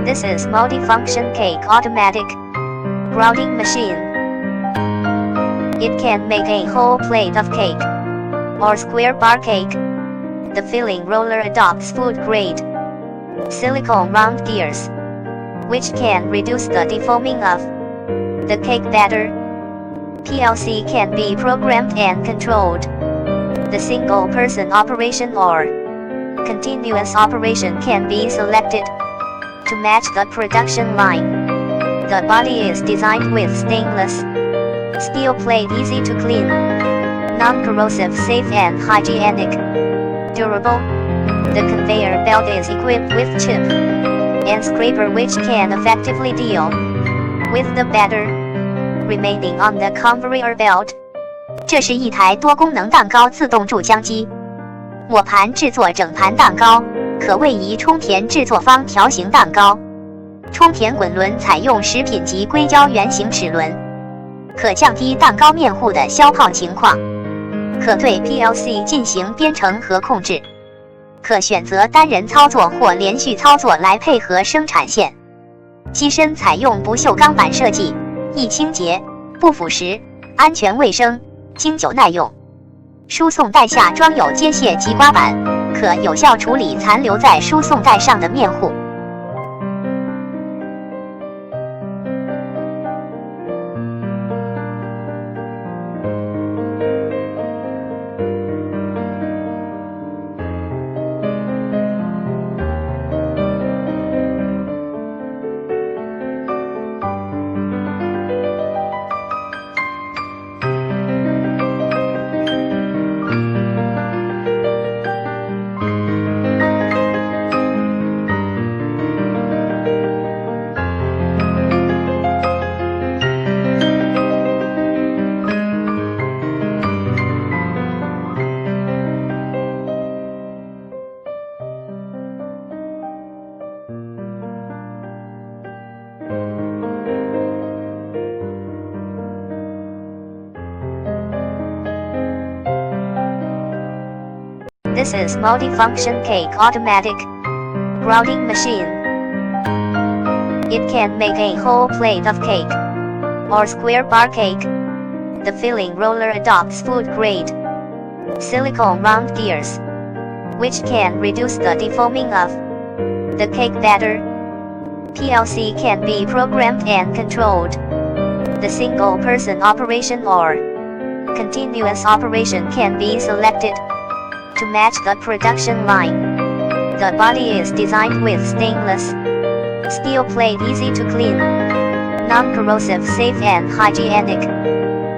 This is multifunction cake automatic grouting machine. It can make a whole plate of cake or square bar cake. The filling roller adopts food grade silicone round gears, which can reduce the defoaming of the cake batter. PLC can be programmed and controlled. The single-person operation or continuous operation can be selected to match the production line. The body is designed with stainless steel plate, easy to clean, non-corrosive, safe and hygienic, durable. The conveyor belt is equipped with chip and scraper, which can effectively deal with the batter remaining on the conveyor belt. 这是一台多功能蛋糕自动注浆机，抹盘制作整盘蛋糕，可位移充填制作方条形蛋糕。充填滚轮采用食品级硅胶圆形齿轮，可降低蛋糕面糊的消泡情况。可对 PLC 进行编程和控制，可选择单人操作或连续操作来配合生产线。机身采用不锈钢板设计，易清洁、不腐蚀，安全卫生，经久耐用。输送带下装有接屑及刮板，可有效处理残留在输送带上的面糊。This is multifunction cake automatic grouting machine. It can make a whole plate of cake or square bar cake. The filling roller adopts food grade silicone round gears, which can reduce the defoaming of the cake batter. PLC can be programmed and controlled. The single-person operation or continuous operation can be selected to match the production line. The body is designed with stainless steel plate, easy to clean, non-corrosive, safe and hygienic,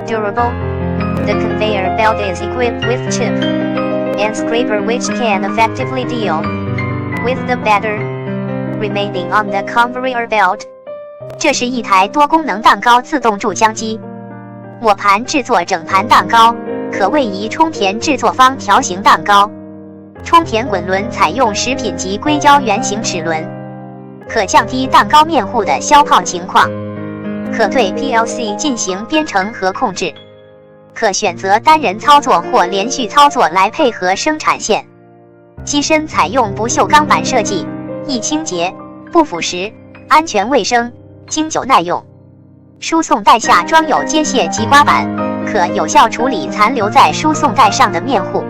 durable. The conveyor belt is equipped with chip and scraper, which can effectively deal with the batter remaining on the conveyor belt. 这是一台多功能蛋糕自动注浆机，抹盘制作整盘蛋糕，可位移充填制作方条形蛋糕。充填滚轮采用食品级硅胶圆形齿轮，可降低蛋糕面糊的消泡情况。可对 PLC 进行编程和控制，可选择单人操作或连续操作来配合生产线。机身采用不锈钢板设计，易清洁、不腐蚀，安全卫生，经久耐用。输送带下装有接屑及刮板，可有效处理残留在输送带上的面糊。